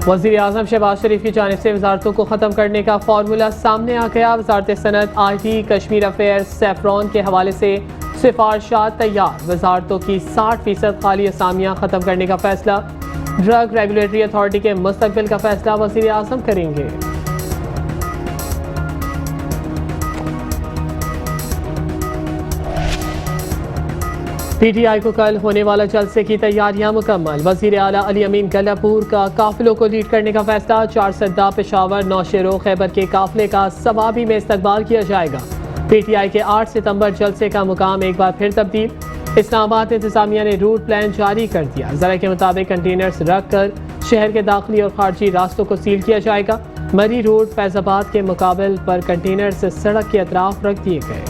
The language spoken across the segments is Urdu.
وزیر اعظم شہباز شریف کی جانب سے وزارتوں کو ختم کرنے کا فارمولا سامنے آ گیا۔ وزارت صنعت، I T, Kashmir affairs, saffron کے حوالے سے سفارشات تیار۔ وزارتوں کی 60% خالی اسامیاں ختم کرنے کا فیصلہ۔ ڈرگ ریگولیٹری اتھارٹی کے مستقبل کا فیصلہ وزیر اعظم کریں گے۔ پی ٹی آئی کو کل ہونے والا جلسے کی تیاریاں مکمل۔ وزیر اعلیٰ علی امین گلہپور کا قافلوں کو لیڈ کرنے کا فیصلہ۔ 4 سدہ، پشاور، نوشہرو، خیبر کے قافلے کا صوابی میں استقبال کیا جائے گا۔ پی ٹی آئی کے 8 ستمبر جلسے کا مقام ایک بار پھر تبدیل۔ اسلام آباد انتظامیہ نے روٹ پلان جاری کر دیا۔ ذرائع کے مطابق کنٹینرز رکھ کر شہر کے داخلی اور خارجی راستوں کو سیل کیا جائے گا۔ مری روڈ، فیض آباد کے مقابل پر کنٹینرز سڑک کے اطراف رکھ دیے گئے۔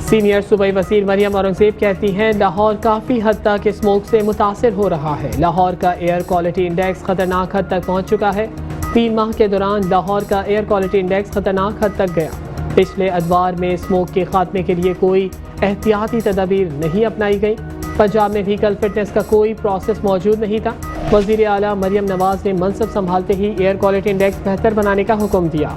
سینئر صوبائی وزیر مریم اورنگزیب کہتی ہیں لاہور کافی حد تک اسموگ سے متاثر ہو رہا ہے۔ لاہور کا ایئر کوالٹی انڈیکس خطرناک حد تک پہنچ چکا ہے۔ 3 ماہ کے دوران لاہور کا ایئر کوالٹی انڈیکس خطرناک حد تک گیا۔ پچھلے ادوار میں اسموگ کے خاتمے کے لیے کوئی احتیاطی تدابیر نہیں اپنائی گئی۔ پنجاب میں وہیکل فٹنس کا کوئی پروسیس موجود نہیں تھا۔ وزیر اعلیٰ مریم نواز نے منصب سنبھالتے ہی ایئر کوالٹی انڈیکس بہتر بنانے کا حکم دیا۔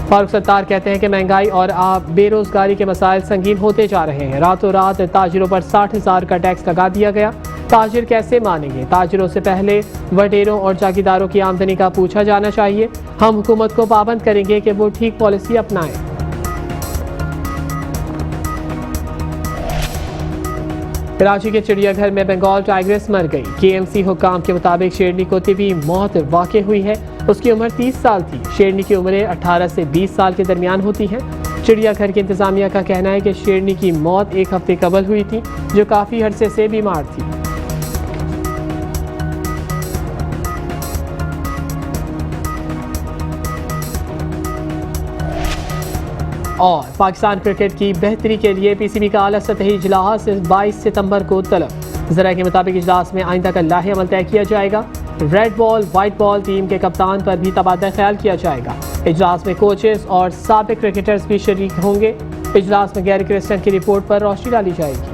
فاروق ستار کہتے ہیں کہ مہنگائی اور بے روزگاری کے مسائل سنگین ہوتے جا رہے ہیں۔ راتوں رات تاجروں پر 60,000 کا ٹیکس لگا دیا گیا۔ تاجر کیسے مانیں گے؟ تاجروں سے پہلے وڈیروں اور جاگیرداروں کی آمدنی کا پوچھا جانا چاہیے۔ ہم حکومت کو پابند کریں گے کہ وہ ٹھیک پالیسی اپنائیں۔ کراچی کے چڑیا گھر میں بنگال ٹائیگرس مر گئی۔ کے ایم سی حکام کے مطابق شیرنی کو طبی موت واقع ہوئی ہے۔ اس کی عمر 30 سال تھی۔ شیرنی کی عمریں 18 سے 20 سال کے درمیان ہوتی ہیں۔ چڑیا گھر کی انتظامیہ کا کہنا ہے کہ شیرنی کی موت 1 ہفتے قبل ہوئی تھی، جو کافی عرصے سے بیمار تھی۔ اور پاکستان کرکٹ کی بہتری کے لیے پی سی بی کا اعلیٰ سطحی اجلاس 22 ستمبر کو طلب۔ ذرائع کے مطابق اجلاس میں آئندہ کا لائحہ عمل طے کیا جائے گا۔ ریڈ بال، وائٹ بال ٹیم کے کپتان پر بھی تبادلہ خیال کیا جائے گا۔ اجلاس میں کوچز اور سابق کرکٹرز بھی شریک ہوں گے۔ اجلاس میں گیری کرسٹن کی رپورٹ پر روشنی ڈالی جائے گی۔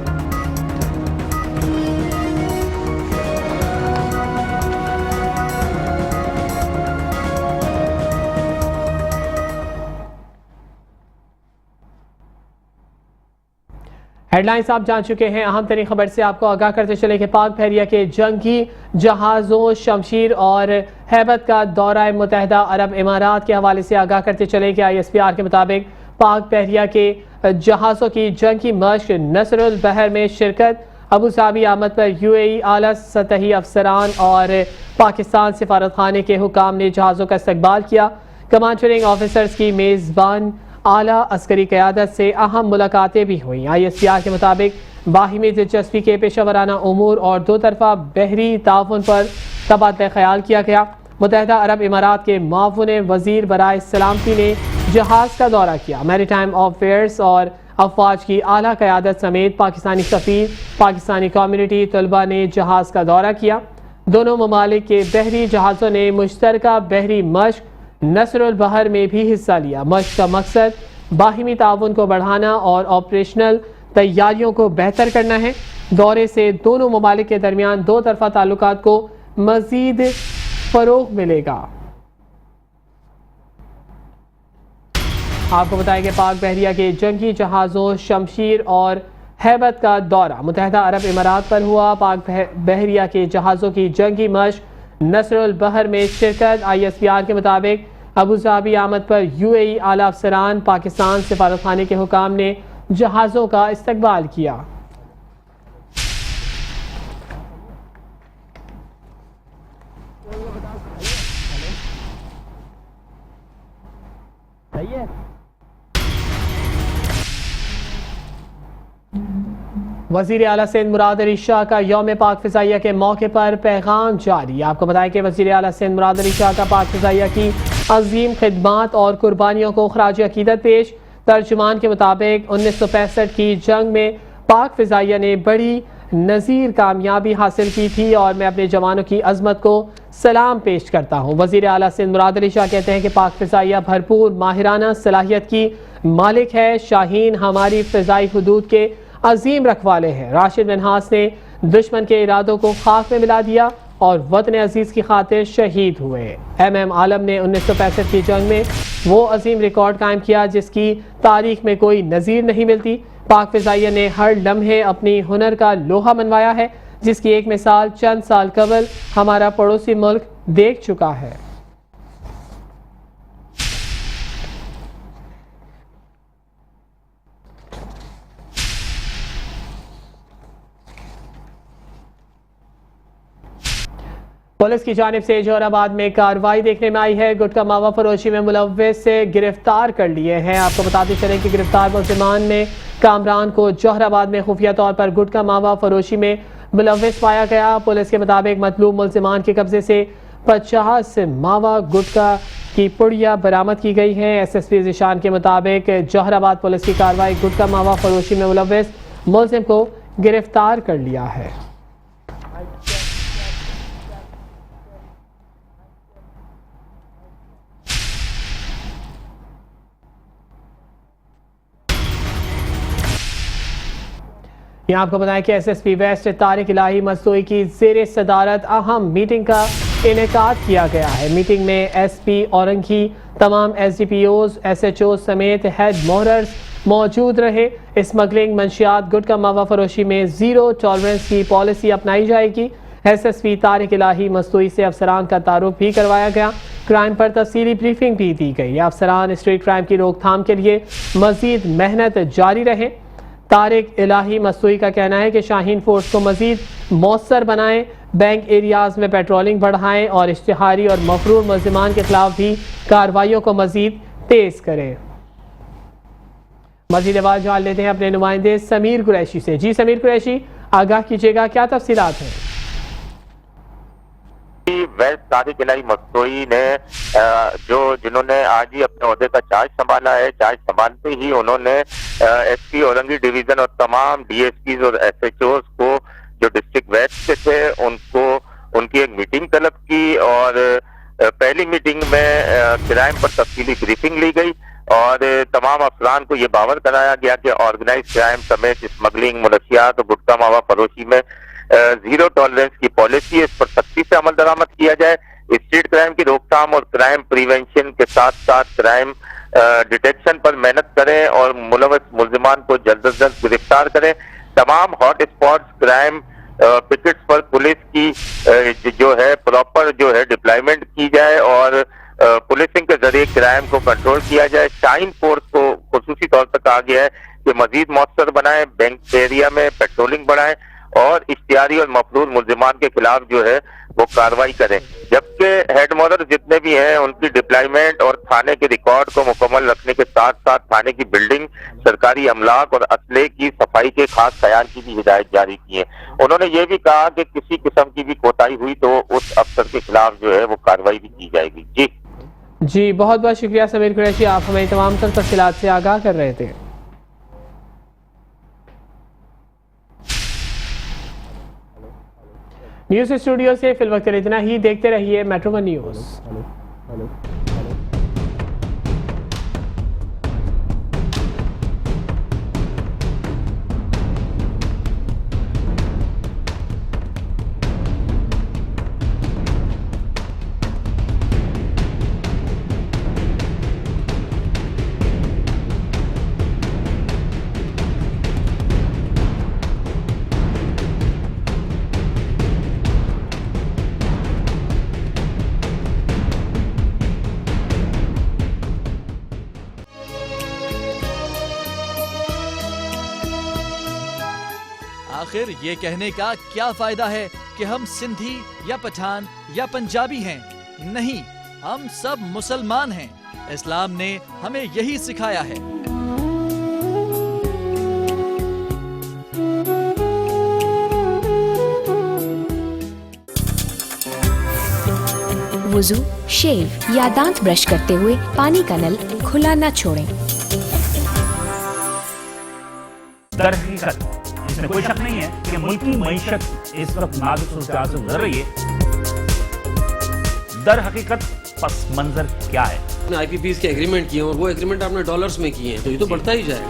ہیڈ لائنز آپ جان چکے ہیں۔ اہم ترین خبر سے آپ کو آگاہ کرتے چلے کہ پاک بحریہ کے جنگی جہازوں شمشیر اور ہیبت کا دورہ متحدہ عرب امارات کے حوالے سے آگاہ کرتے چلے کہ ISPR کے مطابق پاک بحریہ کے جہازوں کی جنگی مشق نصر البحر میں شرکت۔ ابوظہبی آمد پر UAE اعلیٰ سطحی افسران اور پاکستان سفارت خانے کے حکام نے جہازوں کا استقبال کیا۔ کمانڈنگ آفیسرز کی میزبان اعلیٰ عسکری قیادت سے اہم ملاقاتیں بھی ہوئیں۔ ISPR کے مطابق باہمی دلچسپی کے پیشہ ورانہ امور اور 2 طرفہ بحری تعاون پر تبادلہ خیال کیا گیا۔ متحدہ عرب امارات کے معاون وزیر برائے سلامتی نے جہاز کا دورہ کیا۔ میری ٹائم افیئرز اور افواج کی اعلیٰ قیادت سمیت پاکستانی سفیر، پاکستانی کمیونٹی، طلباء نے جہاز کا دورہ کیا۔ دونوں ممالک کے بحری جہازوں نے مشترکہ بحری مشق نصر البحر میں بھی حصہ لیا۔ مشق کا مقصد باہمی تعاون کو بڑھانا اور آپریشنل تیاریوں کو بہتر کرنا ہے۔ دورے سے دونوں ممالک کے درمیان 2 طرفہ تعلقات کو مزید فروغ ملے گا۔ آپ کو بتائیں کہ پاک بحریہ کے جنگی جہازوں شمشیر اور ہیبت کا دورہ متحدہ عرب امارات پر ہوا۔ پاک بحریہ کے جہازوں کی جنگی مشق نصر البحر میں شرکت۔ ISPR کے مطابق ابوظہبی آمد پر UAE اعلیٰ افسران، پاکستان سفارت خانے کے حکام نے جہازوں کا استقبال کیا۔ وزیر اعلیٰ سندھ مراد علی شاہ کا یوم پاک فضائیہ کے موقع پر پیغام جاری۔ آپ کو بتائیں کہ وزیر اعلیٰ سندھ مراد علی شاہ کا پاک فضائیہ کی عظیم خدمات اور قربانیوں کو خراج عقیدت پیش۔ ترجمان کے مطابق 1965 کی جنگ میں پاک فضائیہ نے بڑی نظیر کامیابی حاصل کی تھی اور میں اپنے جوانوں کی عظمت کو سلام پیش کرتا ہوں۔ وزیر اعلیٰ سندھ مراد علی شاہ کہتے ہیں کہ پاک فضائیہ بھرپور ماہرانہ صلاحیت کی مالک ہے۔ شاہین ہماری فضائی حدود کے عظیم رکھوالے ہیں۔ راشد منہاس نے دشمن کے ارادوں کو خاک میں ملا دیا اور وطن عزیز کی خاطر شہید ہوئے۔ ایم عالم نے 1965 کی جنگ میں وہ عظیم ریکارڈ قائم کیا جس کی تاریخ میں کوئی نظیر نہیں ملتی۔ پاک فضائیہ نے ہر لمحے اپنی ہنر کا لوہا منوایا ہے، جس کی ایک مثال چند سال قبل ہمارا پڑوسی ملک دیکھ چکا ہے۔ پولیس کی جانب سے جوہر آباد میں کارروائی دیکھنے میں آئی ہے۔ گٹکا ماوا فروشی میں ملوث سے گرفتار کر لیے ہیں۔ آپ کو بتاتے چلیں کہ گرفتار ملزمان میں کامران کو جوہر آباد میں خفیہ طور پر گٹکا ماوا فروشی میں ملوث پایا گیا۔ پولیس کے مطابق مطلوب ملزمان کے قبضے سے 50 ماوا گٹکا کی پڑیاں برآمد کی گئی ہیں۔ ایس ایس پی ذیشان کے مطابق جوہر آباد پولیس کی کارروائی گٹکا ماوا فروشی میں ملوث ملزم کو گرفتار کر لیا ہے۔ یہاں آپ کو بتائیں کہ S S P west Tariq Elahi Mastoi کی زیر صدارت اہم میٹنگ کا انعقاد کیا گیا ہے۔ میٹنگ میں ایس پی اورنگی، تمام S D P Os, S H Os سمیت ہیڈ موررز موجود رہے۔ اسمگلنگ، منشیات، گٹکا ماوا فروشی میں زیرو ٹالرنس کی پالیسی اپنائی جائے گی۔ ایس ایس پی طارق الہی مصطوعی سے افسران کا تعارف بھی کروایا گیا۔ کرائم پر تفصیلی بریفنگ بھی دی گئی۔ افسران اسٹریٹ کرائم کی روک تھام کے لیے مزید محنت جاری رہیں۔ طارق الہی مصطوعی کا کہنا ہے کہ شاہین فورس کو مزید مؤثر بنائیں، بینک ایریاز میں پیٹرولنگ بڑھائیں اور اشتہاری اور مفرور ملزمان کے خلاف بھی کارروائیوں کو مزید تیز کریں۔ مزید آواز جان لیتے ہیں اپنے نمائندے سمیر قریشی سے۔ جی سمیر قریشی، آگاہ کیجیے گا، کیا تفصیلات ہیں؟ ویسٹ طارق الہی مصطوعی نے جنہوں نے آج ہی اپنے عہدے کا چارج سنبھالا ہے، چارج سنبھالتے ہی انہوں نے ایس پی اورنگی ڈویژن اور تمام ڈی ایس پیز اور ایس ایچ اوز کو جو ڈسٹرکٹ ویسٹ کے تھے ان کی ایک میٹنگ طلب کی اور پہلی میٹنگ میں کرائم پر تفصیلی بریفنگ لی گئی اور تمام افسران کو یہ باور کرایا گیا کہ آرگنائز کرائم سمیت اسمگلنگ، منشیات اور گٹکا ماوا فروشی میں زیرو ٹالرنس کی پالیسی ہے، اس پر سختی سے عمل درآمد کیا جائے۔ اسٹریٹ کرائم کی روک تھام اور کرائم پریونشن کے ساتھ ساتھ کرائم ڈیٹیکشن پر محنت کریں اور ملوث ملزمان کو جلد از جلد گرفتار کریں۔ تمام ہاٹ اسپاٹس کرائم پکٹس پر پولیس کی جو ہے پراپر جو ہے ڈپلائمنٹ کی جائے اور پولیسنگ کے ذریعے کرائم کو کنٹرول کیا جائے۔ شاہین فورس کو خصوصی طور پر کہا گیا ہے کہ مزید مؤثر بنائیں، بینک ایریا میں پیٹرولنگ بڑھائیں اور اشتہاری اور مفرور ملزمان کے خلاف جو ہے وہ کارروائی کریں، جبکہ ہیڈ مورر جتنے بھی ہیں ان کی ڈپلائمنٹ اور تھانے کے ریکارڈ کو مکمل رکھنے کے ساتھ ساتھ تھانے کی بلڈنگ، سرکاری املاک اور اسلحے کی صفائی کے خاص خیال کی بھی ہدایت جاری کی ہے۔ انہوں نے یہ بھی کہا کہ کسی قسم کی بھی کوتاہی ہوئی تو اس افسر کے خلاف جو ہے وہ کارروائی بھی کی جائے گی۔ جی بہت بہت شکریہ سمیر قریشی، آپ ہمیں تمام تر تفصیلات سے آگاہ کر رہے تھے۔ نیوز اسٹوڈیو سے فی الوقت اتنا ہی، دیکھتے رہیے میٹرو ون نیوز۔ آخر یہ کہنے کا کیا فائدہ ہے کہ ہم سندھی یا پٹھان یا پنجابی ہیں؟ نہیں، ہم سب مسلمان ہیں۔ اسلام نے ہمیں یہی سکھایا ہے۔ وضو، شیو یا دانت برش کرتے ہوئے پانی کا نل کھلا نہ چھوڑیں۔ در حقیقت اس میں کوئی شک نہیں ہے کہ ملکی معیشت اس وقت نازک صورتحال سے گزر رہی ہے۔ در حقیقت پس منظر کیا ہے؟ آئی پی پیز کے ایگریمنٹ کیے اور وہ ایگریمنٹ آپ نے ڈالرز میں کیے ہیں تو یہ تو بڑھتا ہی جائے گا۔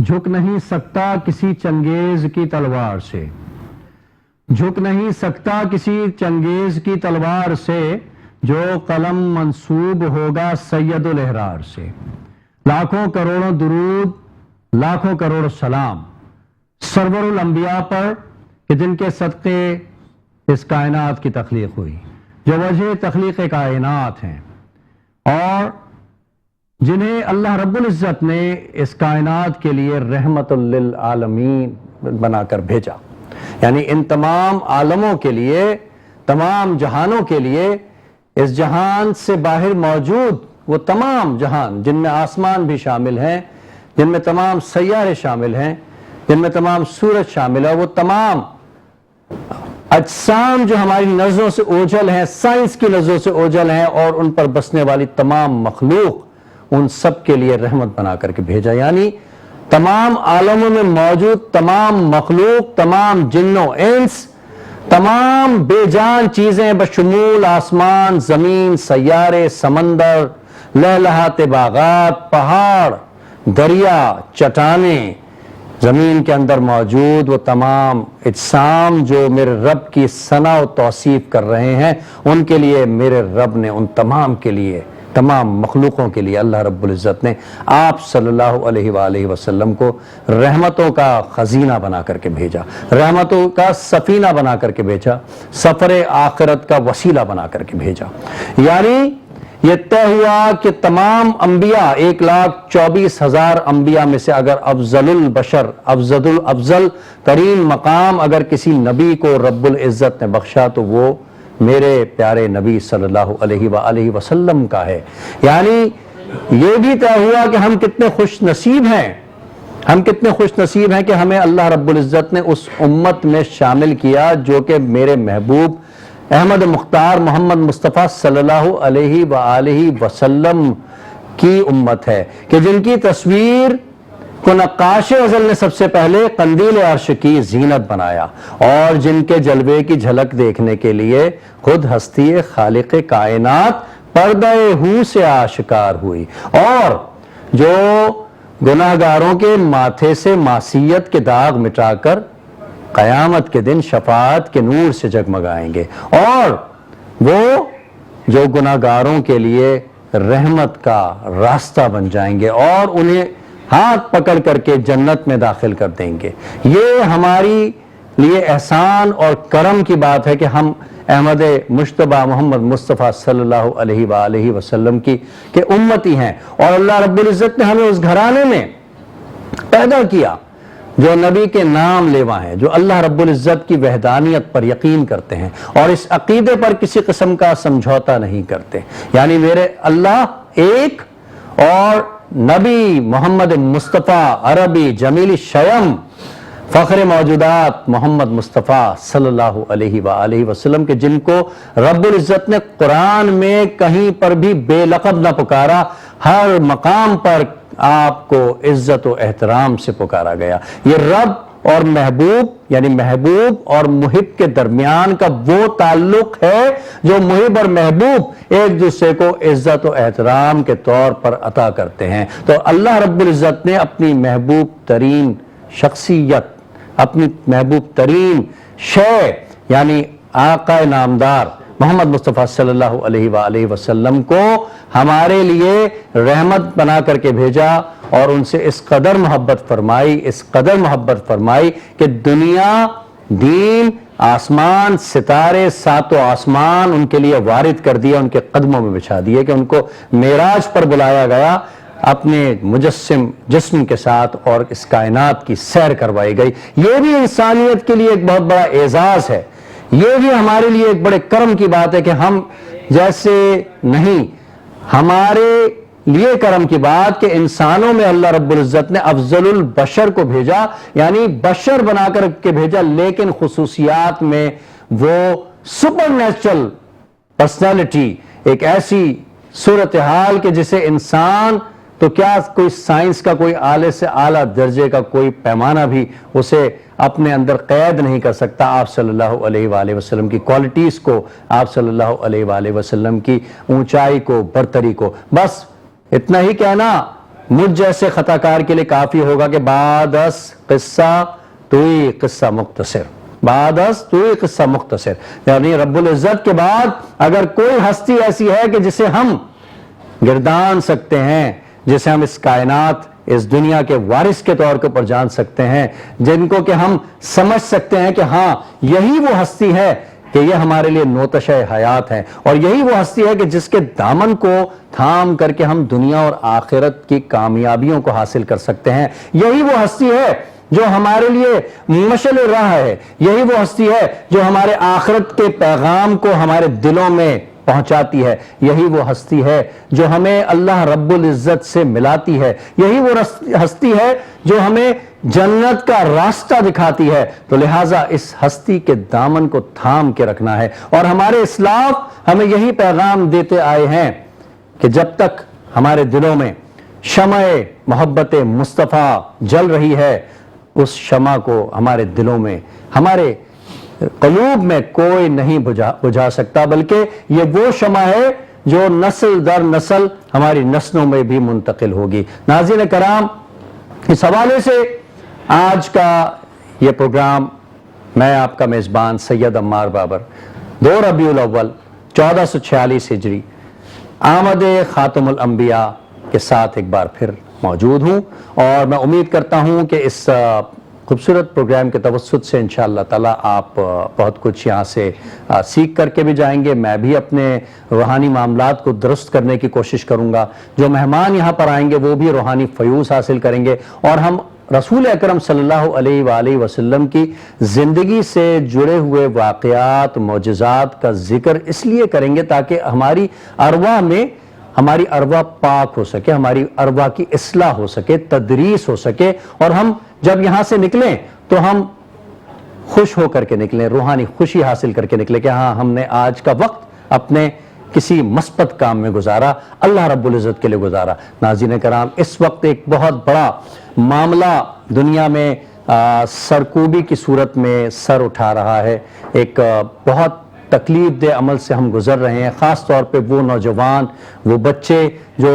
جھک نہیں سکتا کسی چنگیز کی تلوار سے، جھک نہیں سکتا کسی چنگیز کی تلوار سے، جو قلم منسوب ہوگا سید الاحرار سے۔ لاکھوں کروڑوں درود، لاکھوں کروڑ سلام سرور الانبیاء پر کہ جن کے صدقے اس کائنات کی تخلیق ہوئی، جو وجہ تخلیق کائنات ہیں، اور جنہیں اللہ رب العزت نے اس کائنات کے لیے رحمت للعالمین بنا کر بھیجا، یعنی ان تمام عالموں کے لیے، تمام جہانوں کے لیے، اس جہان سے باہر موجود وہ تمام جہان جن میں آسمان بھی شامل ہیں، جن میں تمام سیارے شامل ہیں، جن میں تمام سورج شامل ہے، وہ تمام اجسام جو ہماری نظروں سے اوجھل ہیں، سائنس کی نظروں سے اوجھل ہیں، اور ان پر بسنے والی تمام مخلوق، ان سب کے لیے رحمت بنا کر کے بھیجا، یعنی تمام عالموں میں موجود تمام مخلوق، تمام جنوں انس، تمام بے جان چیزیں بشمول آسمان، زمین، سیارے، سمندر، لہلہاتے باغات، پہاڑ، دریا، چٹانیں، زمین کے اندر موجود وہ تمام اجسام جو میرے رب کی ثنا و توصیف کر رہے ہیں، ان کے لیے میرے رب نے ان تمام کے لیے، تمام مخلوقوں کے لیے اللہ رب العزت نے آپ صلی اللہ علیہ وآلہ وسلم کو رحمتوں کا خزینہ بنا کر کے بھیجا، رحمتوں کا سفینہ بنا کر کے بھیجا، سفر آخرت کا وسیلہ بنا کر کے بھیجا۔ یعنی یہ طے ہوا کہ تمام انبیاء، 1,24,000 انبیاء میں سے اگر افضل البشر، افضل ترین مقام اگر کسی نبی کو رب العزت نے بخشا تو وہ میرے پیارے نبی صلی اللہ علیہ وآلہ وسلم کا ہے۔ یعنی یہ بھی طے ہوا کہ ہم کتنے خوش نصیب ہیں، ہم کتنے خوش نصیب ہیں کہ ہمیں اللہ رب العزت نے اس امت میں شامل کیا جو کہ میرے محبوب احمد مختار محمد مصطفیٰ صلی اللہ علیہ وآلہ وسلم کی امت ہے، کہ جن کی تصویر کو نقاش ازل نے سب سے پہلے قندیل عرش کی زینت بنایا، اور جن کے جلوے کی جھلک دیکھنے کے لیے خود ہستی خالق کائنات پردہ ہو سے آشکار ہوئی، اور جو گناہگاروں کے ماتھے سے معصیت کے داغ مٹا کر قیامت کے دن شفاعت کے نور سے جگمگائیں گے، اور وہ جو گناہگاروں کے لیے رحمت کا راستہ بن جائیں گے اور انہیں ہاتھ پکڑ کر کے جنت میں داخل کر دیں گے۔ یہ ہماری لیے احسان اور کرم کی بات ہے کہ ہم احمد مجتبیٰ محمد مصطفیٰ صلی اللہ علیہ وآلہ وسلم کی کہ امتی ہیں، اور اللہ رب العزت نے ہمیں اس گھرانے میں پیدا کیا جو نبی کے نام لیوا ہیں، جو اللہ رب العزت کی وحدانیت پر یقین کرتے ہیں اور اس عقیدے پر کسی قسم کا سمجھوتا نہیں کرتے، یعنی میرے اللہ ایک، اور نبی محمد مصطفیٰ عربی جمیل شیم فخر موجودات محمد مصطفیٰ صلی اللہ علیہ وآلہ وسلم کے جن کو رب العزت نے قرآن میں کہیں پر بھی بے لقب نہ پکارا، ہر مقام پر آپ کو عزت و احترام سے پکارا گیا۔ یہ رب اور محبوب یعنی محبوب اور محب کے درمیان کا وہ تعلق ہے جو محب اور محبوب ایک دوسرے کو عزت و احترام کے طور پر عطا کرتے ہیں۔ تو اللہ رب العزت نے اپنی محبوب ترین شخصیت، اپنی محبوب ترین شے یعنی آقا نامدار محمد مصطفیٰ صلی اللہ علیہ وآلہ وسلم کو ہمارے لیے رحمت بنا کر کے بھیجا، اور ان سے اس قدر محبت فرمائی، اس قدر محبت فرمائی کہ دنیا، دین، آسمان، ستارے، ساتوں آسمان ان کے لیے وارد کر دیا، ان کے قدموں میں بچھا دیے، کہ ان کو معراج پر بلایا گیا، اپنے مجسم جسم کے ساتھ، اور اس کائنات کی سیر کروائی گئی۔ یہ بھی انسانیت کے لیے ایک بہت بڑا اعزاز ہے، یہ بھی ہمارے لیے ایک بڑے کرم کی بات ہے کہ ہم جیسے نہیں، ہمارے لیے کرم کی بات کہ انسانوں میں اللہ رب العزت نے افضل البشر کو بھیجا، یعنی بشر بنا کر کے بھیجا، لیکن خصوصیات میں وہ سپر نیچرل پرسنالٹی، ایک ایسی صورتحال کہ جسے انسان تو کیا کوئی سائنس کا کوئی اعلی سے اعلیٰ درجے کا کوئی پیمانہ بھی اسے اپنے اندر قید نہیں کر سکتا۔ آپ صلی اللہ علیہ وآلہ وسلم کی کوالٹیز کو، آپ صلی اللہ علیہ وآلہ وسلم کی اونچائی کو، برتری کو، بس اتنا ہی کہنا مجھ جیسے خطاکار کے لیے کافی ہوگا کہ بعد از قصہ توئی قصہ مختصر، بعد از توئی قصہ مختصر، یعنی رب العزت کے بعد اگر کوئی ہستی ایسی ہے کہ جسے ہم گردان سکتے ہیں، جسے ہم اس کائنات اس دنیا کے وارث کے طور پر جان سکتے ہیں، جن کو کہ ہم سمجھ سکتے ہیں کہ ہاں یہی وہ ہستی ہے کہ یہ ہمارے لیے نوتشہ حیات ہے، اور یہی وہ ہستی ہے کہ جس کے دامن کو تھام کر کے ہم دنیا اور آخرت کی کامیابیوں کو حاصل کر سکتے ہیں، یہی وہ ہستی ہے جو ہمارے لیے مشعل راہ ہے، یہی وہ ہستی ہے جو ہمارے آخرت کے پیغام کو ہمارے دلوں میں پہنچاتی ہے، یہی وہ ہستی ہے جو ہمیں اللہ رب العزت سے ملاتی ہے، یہی وہ ہستی ہے جو ہمیں جنت کا راستہ دکھاتی ہے۔ تو لہٰذا اس ہستی کے دامن کو تھام کے رکھنا ہے، اور ہمارے اسلاف ہمیں یہی پیغام دیتے آئے ہیں کہ جب تک ہمارے دلوں میں شمع محبت مصطفیٰ جل رہی ہے، اس شمع کو ہمارے دلوں میں، ہمارے قلوب میں کوئی نہیں بجھا سکتا، بلکہ یہ وہ شمع ہے جو نسل در نسل ہماری نسلوں میں بھی منتقل ہوگی۔ ناظرین کرام، اس حوالے سے آج کا یہ پروگرام میں آپ کا میزبان سید عمار بابر 2 ربیع الاول 1446 ہجری آمد خاتم الانبیاء کے ساتھ ایک بار پھر موجود ہوں، اور میں امید کرتا ہوں کہ اس خوبصورت پروگرام کے توسط سے انشاءاللہ تعالیٰ آپ بہت کچھ یہاں سے سیکھ کر کے بھی جائیں گے۔ میں بھی اپنے روحانی معاملات کو درست کرنے کی کوشش کروں گا، جو مہمان یہاں پر آئیں گے وہ بھی روحانی فیوز حاصل کریں گے، اور ہم رسول اکرم صلی اللہ علیہ وآلہ وسلم کی زندگی سے جڑے ہوئے واقعات، معجزات کا ذکر اس لیے کریں گے تاکہ ہماری ارواح میں ہماری ارواح پاک ہو سکے، ہماری ارواح کی اصلاح ہو سکے، تدریس ہو سکے، اور ہم جب یہاں سے نکلیں تو ہم خوش ہو کر کے نکلیں، روحانی خوشی حاصل کر کے نکلیں کہ ہاں ہم نے آج کا وقت اپنے کسی مثبت کام میں گزارا، اللہ رب العزت کے لیے گزارا۔ ناظرین کرام، اس وقت ایک بہت بڑا معاملہ دنیا میں سرکوبی کی صورت میں سر اٹھا رہا ہے، ایک بہت تکلیف دہ عمل سے ہم گزر رہے ہیں، خاص طور پہ وہ نوجوان، وہ بچے جو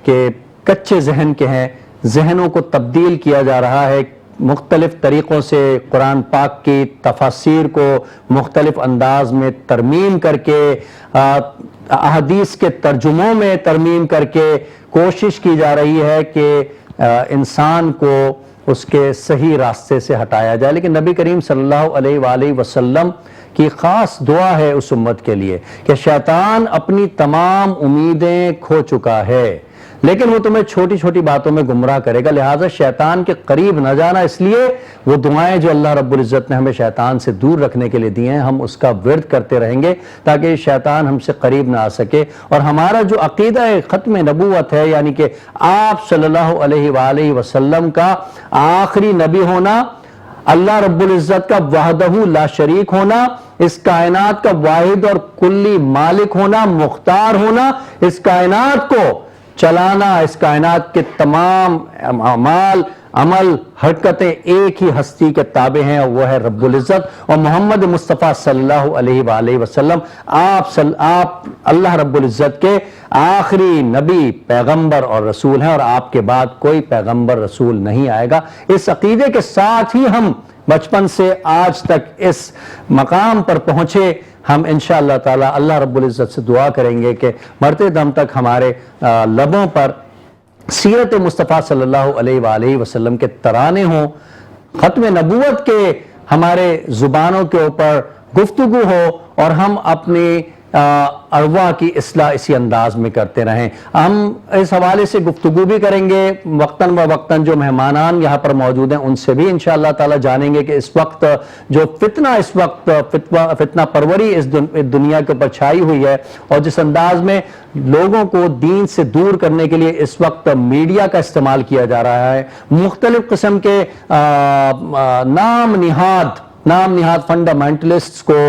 کہ کچے ذہن کے ہیں، ذہنوں کو تبدیل کیا جا رہا ہے، مختلف طریقوں سے قرآن پاک کی تفاسیر کو مختلف انداز میں ترمیم کر کے، احادیث کے ترجموں میں ترمیم کر کے کوشش کی جا رہی ہے کہ انسان کو اس کے صحیح راستے سے ہٹایا جائے، لیکن نبی کریم صلی اللہ علیہ وآلہ وسلم کی خاص دعا ہے اس امت کے لیے کہ شیطان اپنی تمام امیدیں کھو چکا ہے، لیکن وہ تمہیں چھوٹی چھوٹی باتوں میں گمراہ کرے گا، لہٰذا شیطان کے قریب نہ جانا، اس لیے وہ دعائیں جو اللہ رب العزت نے ہمیں شیطان سے دور رکھنے کے لیے دی ہیں، ہم اس کا ورد کرتے رہیں گے تاکہ شیطان ہم سے قریب نہ آ سکے۔ اور ہمارا جو عقیدہ ختم نبوت ہے، یعنی کہ آپ صلی اللہ علیہ وآلہ وسلم کا آخری نبی ہونا، اللہ رب العزت کا وحدہ لا شریک ہونا، اس کائنات کا واحد اور کلی مالک ہونا، مختار ہونا، اس کائنات کو چلانا، اس کائنات کے تمام اعمال، عمل، حرکتیں ایک ہی ہستی کے تابع ہیں، اور وہ ہے رب العزت، اور محمد مصطفیٰ صلی اللہ علیہ وآلہ وسلم آپ اللہ رب العزت کے آخری نبی، پیغمبر اور رسول ہیں، اور آپ کے بعد کوئی پیغمبر رسول نہیں آئے گا۔ اس عقیدے کے ساتھ ہی ہم بچپن سے آج تک اس مقام پر پہنچے۔ ہم انشاءاللہ تعالی اللہ رب العزت سے دعا کریں گے کہ مرتے دم تک ہمارے لبوں پر سیرت مصطفیٰ صلی اللہ علیہ وآلہ وسلم کے ترانے ہوں، ختم نبوت کے ہمارے زبانوں کے اوپر گفتگو ہو، اور ہم اپنی ارواح کی اصلاح اسی انداز میں کرتے رہیں۔ ہم اس حوالے سے گفتگو بھی کریں گے، وقتاً و وقتاً جو مہمانان یہاں پر موجود ہیں ان سے بھی انشاءاللہ تعالی جانیں گے کہ اس وقت جو فتنہ پروری اس دنیا کے اوپر چھائی ہوئی ہے، اور جس انداز میں لوگوں کو دین سے دور کرنے کے لیے اس وقت میڈیا کا استعمال کیا جا رہا ہے، مختلف قسم کے نام نہاد فنڈامنٹلسٹس کو،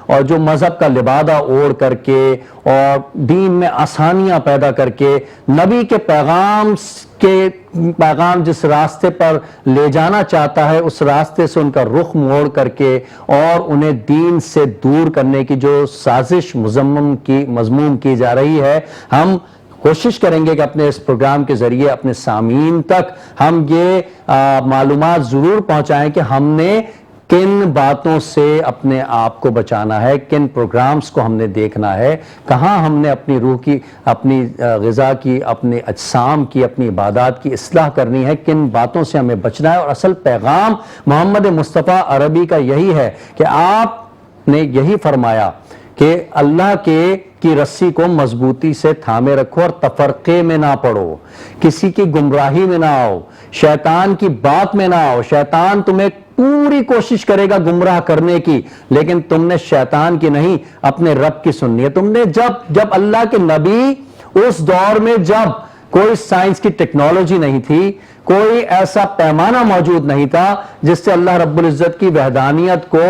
اور جو مذہب کا لبادہ اوڑھ کر کے اور دین میں آسانیاں پیدا کر کے نبی کے پیغام جس راستے پر لے جانا چاہتا ہے اس راستے سے ان کا رخ موڑ کر کے اور انہیں دین سے دور کرنے کی جو سازش مذموم کی جا رہی ہے، ہم کوشش کریں گے کہ اپنے اس پروگرام کے ذریعے اپنے سامعین تک ہم یہ معلومات ضرور پہنچائیں کہ ہم نے کن باتوں سے اپنے آپ کو بچانا ہے، کن پروگرامز کو ہم نے دیکھنا ہے، کہاں ہم نے اپنی روح کی، اپنی غذا کی، اپنے اجسام کی، اپنی عبادات کی اصلاح کرنی ہے، کن باتوں سے ہمیں بچنا ہے۔ اور اصل پیغام محمد مصطفیٰ عربی کا یہی ہے کہ آپ نے یہی فرمایا کہ اللہ کی رسی کو مضبوطی سے تھامے رکھو اور تفرقے میں نہ پڑو، کسی کی گمراہی میں نہ آؤ، شیطان کی بات میں نہ آؤ۔ شیطان تمہیں پوری کوشش کرے گا گمراہ کرنے کی، لیکن تم نے شیطان کی نہیں، اپنے رب کی سننی ہے۔ تم نے جب اللہ کے نبی اس دور میں جب کوئی سائنس کی ٹیکنالوجی نہیں تھی، کوئی ایسا پیمانہ موجود نہیں تھا جس سے اللہ رب العزت کی وحدانیت کو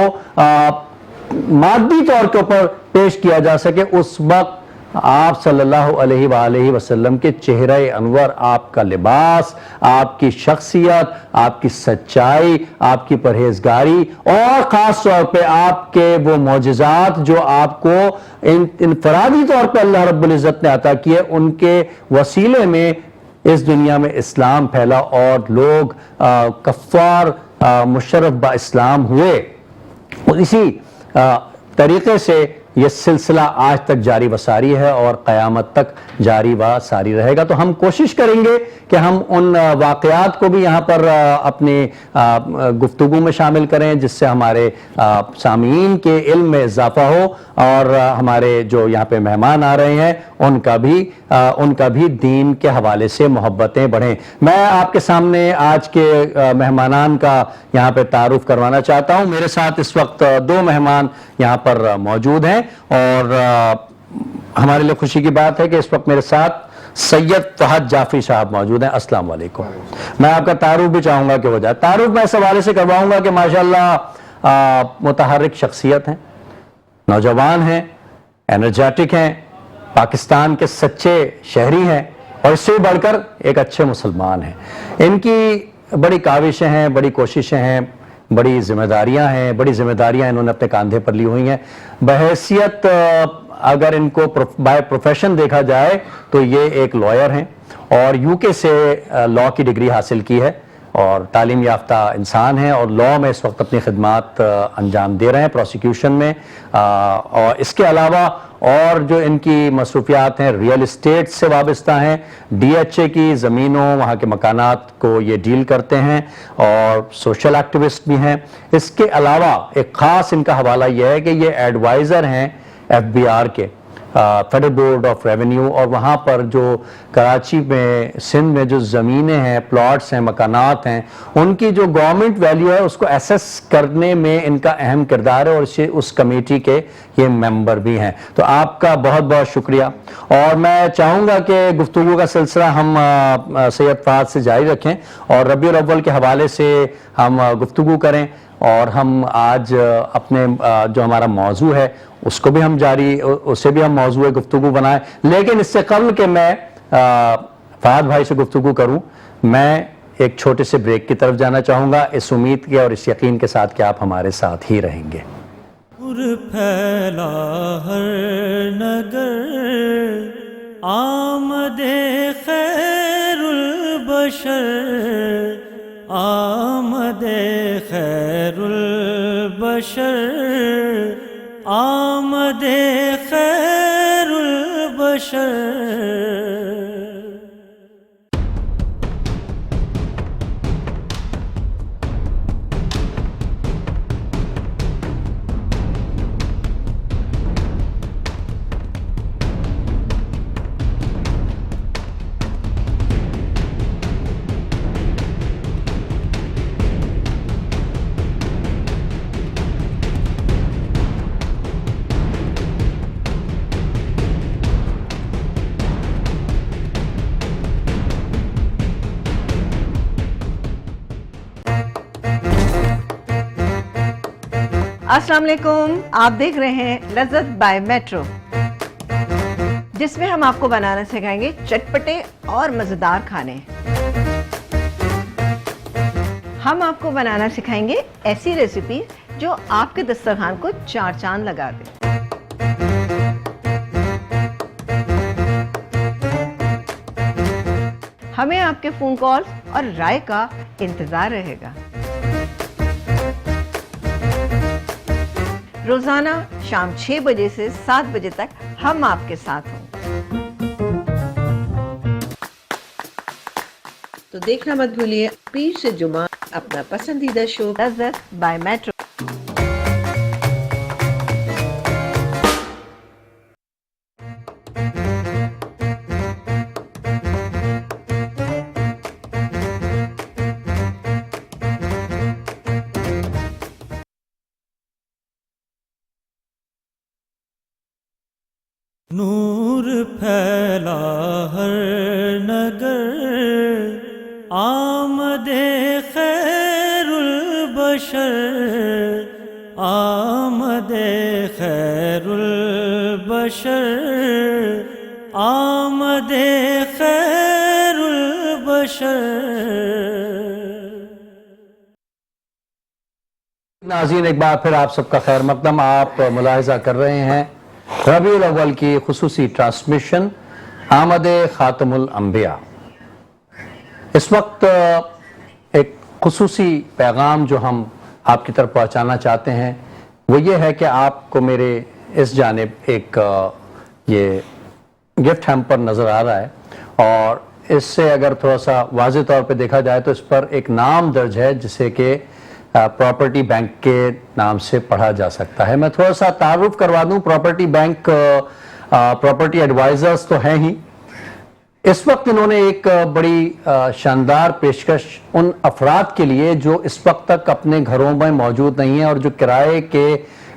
مادی طور کے اوپر پیش کیا جا سکے، اس وقت آپ صلی اللہ علیہ وآلہ وسلم کے چہرہ انور، آپ کا لباس، آپ کی شخصیت، آپ کی سچائی، آپ کی پرہیزگاری اور خاص طور پہ آپ کے وہ معجزات جو آپ کو انفرادی طور پہ اللہ رب العزت نے عطا کیے، ان کے وسیلے میں اس دنیا میں اسلام پھیلا اور لوگ کفار مشرف با اسلام ہوئے۔ اور اسی طریقے سے یہ سلسلہ آج تک جاری و ساری ہے اور قیامت تک جاری و ساری رہے گا۔ تو ہم کوشش کریں گے کہ ہم ان واقعات کو بھی یہاں پر اپنی گفتگو میں شامل کریں جس سے ہمارے سامعین کے علم میں اضافہ ہو اور ہمارے جو یہاں پہ مہمان آ رہے ہیں ان کا بھی دین کے حوالے سے محبتیں بڑھیں۔ میں آپ کے سامنے آج کے مہمانان کا یہاں پہ تعارف کروانا چاہتا ہوں۔ میرے ساتھ اس وقت دو مہمان یہاں پر موجود ہیں اور ہمارے لیے خوشی کی بات ہے کہ اس وقت میرے ساتھ سید فہد جعفری صاحب موجود ہیں۔ السلام علیکم۔ میں آپ کا تعارف بھی چاہوں گا کہ ہو جائے۔ تعارف میں اس حوالے سے کرواؤں گا کہ ماشاءاللہ متحرک شخصیت ہیں، نوجوان ہیں، انرجیٹک ہیں، پاکستان کے سچے شہری ہیں اور اس سے بھی بڑھ کر ایک اچھے مسلمان ہیں۔ ان کی بڑی کاوشیں ہیں، بڑی کوششیں ہیں، بڑی ذمہ داریاں ہیں، بڑی ذمہ داریاں انہوں نے اپنے کاندھے پر لی ہوئی ہیں۔ بحیثیت اگر ان کو بائی پروفیشن دیکھا جائے تو یہ ایک لائر ہیں اور یو کے سے لاء کی ڈگری حاصل کی ہے اور تعلیم یافتہ انسان ہیں اور لاء میں اس وقت اپنی خدمات انجام دے رہے ہیں پروسیکیوشن میں۔ اور اس کے علاوہ اور جو ان کی مصروفیات ہیں ریئل اسٹیٹ سے وابستہ ہیں، ڈی ایچ اے کی زمینوں، وہاں کے مکانات کو یہ ڈیل کرتے ہیں اور سوشل ایکٹیوسٹ بھی ہیں۔ اس کے علاوہ ایک خاص ان کا حوالہ یہ ہے کہ یہ ایڈوائزر ہیں ایف بی آر کے، فیڈرل بورڈ آف ریونیو، اور وہاں پر جو کراچی میں سندھ میں جو زمینیں ہیں، پلاٹس ہیں، مکانات ہیں، ان کی جو گورنمنٹ ویلیو ہے اس کو ایسس کرنے میں ان کا اہم کردار ہے اور اس کمیٹی کے یہ ممبر بھی ہیں۔ تو آپ کا بہت بہت شکریہ اور میں چاہوں گا کہ گفتگو کا سلسلہ ہم سید فہد سے جاری رکھیں اور ربیع الاول کے حوالے سے ہم گفتگو کریں اور ہم آج اپنے جو ہمارا موضوع ہے اس کو بھی ہم اسے بھی ہم موضوع گفتگو بنائیں۔ لیکن اس سے قبل کہ میں فہد بھائی سے گفتگو کروں، میں ایک چھوٹے سے بریک کی طرف جانا چاہوں گا اس امید کے اور اس یقین کے ساتھ کہ آپ ہمارے ساتھ ہی رہیں گے۔ پھیلا ہر نگر آمد خیر البشر، آمد خیر البشر، آمد خیر البشر۔ السلام علیکم، آپ دیکھ رہے ہیں لذت بائی میٹرو، جس میں ہم آپ کو بنانا سکھائیں گے چٹپٹے اور مزیدار کھانے۔ ہم آپ کو بنانا سکھائیں گے ایسی ریسیپی جو آپ کے دسترخوان کو چار چاند لگا دے۔ ہمیں آپ کے فون کالز اور رائے کا انتظار رہے گا. روزانہ شام 6 بجے سے 7 بجے تک ہم آپ کے ساتھ ہوں. تو دیکھنا مت بھولیے پیر سے جمعہ اپنا پسندیدہ شو لذت بائی میٹرو. نور پھیلا ہر نگر آمد خیر البشر آمد خیر البشر آمد خیر البشر. ناظرین ایک بار پھر آپ سب کا خیر مقدم. آپ ملاحظہ کر رہے ہیں ربیع الاول کی خصوصی ٹرانسمیشن آمد خاتم الانبیاء. اس وقت ایک خصوصی پیغام جو ہم آپ کی طرف پہنچانا چاہتے ہیں وہ یہ ہے کہ آپ کو میرے اس جانب ایک یہ گفٹ ہیمپر نظر آ رہا ہے اور اس سے اگر تھوڑا سا واضح طور پہ دیکھا جائے تو اس پر ایک نام درج ہے جسے کہ پراپرٹی بینک کے نام سے پڑھا جا سکتا ہے. میں تھوڑا سا تعارف کروا دوں. پراپرٹی بینک پراپرٹی ایڈوائزرز تو ہیں ہی. اس وقت انہوں نے ایک بڑی شاندار پیشکش ان افراد کے لیے جو اس وقت تک اپنے گھروں میں موجود نہیں ہیں اور جو کرائے کے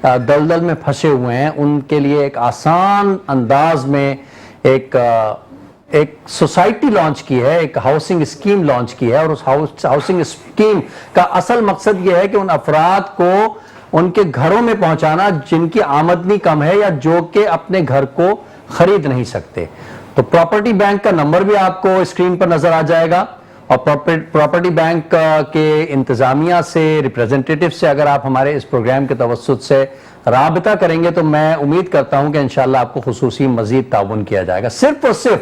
دلدل میں پھنسے ہوئے ہیں ان کے لیے ایک آسان انداز میں ایک سوسائٹی لانچ کی ہے, ایک ہاؤسنگ اسکیم لانچ کی ہے. اور اس ہاؤسنگ اسکیم کا اصل مقصد یہ ہے کہ ان افراد کو ان کے گھروں میں پہنچانا جن کی آمدنی کم ہے یا جو کہ اپنے گھر کو خرید نہیں سکتے. تو پراپرٹی بینک کا نمبر بھی آپ کو اسکرین پر نظر آ جائے گا اور پراپرٹی بینک کے انتظامیہ سے ریپریزنٹیٹیو سے اگر آپ ہمارے اس پروگرام کے توسط سے رابطہ کریں گے تو میں امید کرتا ہوں کہ انشاءاللہ آپ کو خصوصی مزید تعاون کیا جائے گا. صرف اور صرف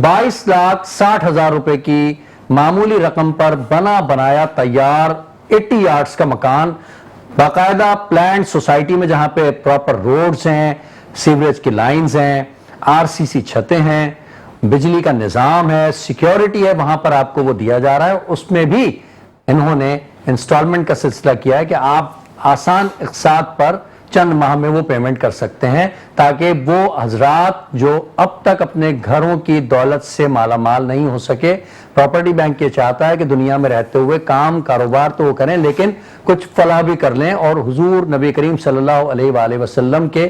22,60,000 روپے کی معمولی رقم پر بنا بنایا تیار 80 یارڈز کا مکان باقاعدہ پلانڈ سوسائٹی میں جہاں پہ پراپر روڈز ہیں, سیوریج کی لائنز ہیں, RCC چھتیں ہیں, بجلی کا نظام ہے, سیکیورٹی ہے, وہاں پر آپ کو وہ دیا جا رہا ہے. اس میں بھی انہوں نے انسٹالمنٹ کا سلسلہ کیا ہے کہ آپ آسان اقساط پر چند ماہ میں وہ پیمنٹ کر سکتے ہیں تاکہ وہ حضرات جو اب تک اپنے گھروں کی دولت سے مالا مال نہیں ہو سکے, پراپرٹی بینک یہ چاہتا ہے کہ دنیا میں رہتے ہوئے کام کاروبار تو وہ کریں لیکن کچھ فلاح بھی کر لیں اور حضور نبی کریم صلی اللہ علیہ وآلہ وسلم کے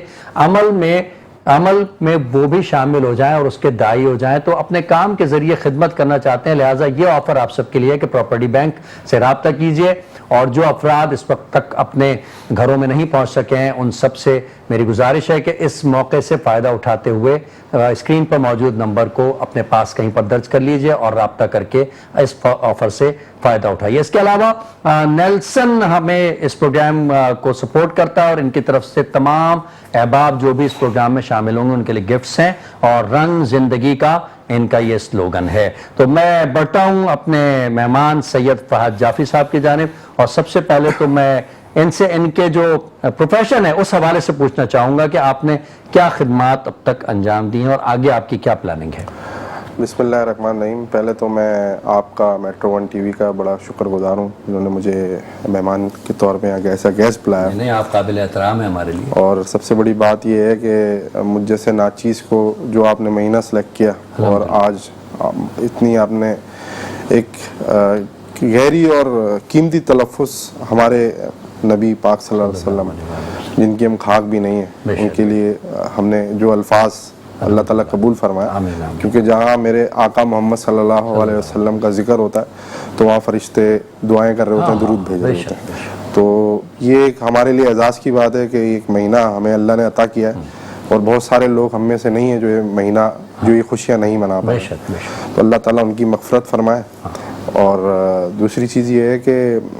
عمل میں وہ بھی شامل ہو جائیں اور اس کے داعی ہو جائیں. تو اپنے کام کے ذریعے خدمت کرنا چاہتے ہیں, لہٰذا یہ آفر آپ سب کے لیے ہے کہ پراپرٹی بینک سے رابطہ کیجئے. اور جو افراد اس وقت تک اپنے گھروں میں نہیں پہنچ سکے ہیں ان سب سے میری گزارش ہے کہ اس موقع سے فائدہ اٹھاتے ہوئے اسکرین پر موجود نمبر کو اپنے پاس کہیں پر درج کر لیجئے اور رابطہ کر کے اس آفر سے فائدہ اٹھائیے. اس کے علاوہ نیلسن ہمیں اس پروگرام کو سپورٹ کرتا ہے اور ان کی طرف سے تمام احباب جو بھی اس پروگرام میں شامل ہوں گے ان کے لیے گفٹس ہیں اور رنگ زندگی کا ان کا یہ سلوگن ہے. تو میں بڑھتا ہوں اپنے مہمان سید فہد جعفری صاحب کی جانب اور سب سے پہلے تو میں ان کے جو پروفیشن ہے اس حوالے سے پوچھنا چاہوں گا کہ آپ نے کیا خدمات اب تک انجام دی ہیں اور آگے آپ کی کیا پلاننگ ہے. بسم اللہ الرحمن الرحیم. پہلے تو میں آپ کا میٹرو 1 TV کا بڑا شکر گزار ہوں جنہوں نے مجھے مہمان کے طور پہ یہاں ایسا گیسٹ بلایا. نہیں, آپ قابل احترام ہیں ہمارے لیے. اور سب سے بڑی بات یہ ہے کہ مجھ جیسے ناچیز کو جو آپ نے مہینہ سلیکٹ کیا اور آج اتنی آپ نے ایک گہری اور قیمتی تلفظ ہمارے نبی پاک صلی اللہ علیہ وسلم جن کی ہم خاک بھی نہیں ہیں ان کے لیے ہم نے جو الفاظ اللہ تعالیٰ قبول فرمایا, کیونکہ جہاں میرے آقا محمد صلی اللہ علیہ وسلم کا ذکر ہوتا ہے تو وہاں فرشتے دعائیں کر رہے ہوتے ہیں, درود بھیج رہے ہوتے ہیں. تو یہ ایک ہمارے لیے اعزاز کی بات ہے کہ ایک مہینہ ہمیں اللہ نے عطا کیا ہے اور بہت سارے لوگ ہم میں سے نہیں ہیں جو یہ مہینہ جو یہ خوشیاں نہیں منا پائے. تو اللہ تعالیٰ ان کی مغفرت فرمائے. اور دوسری چیز یہ ہے کہ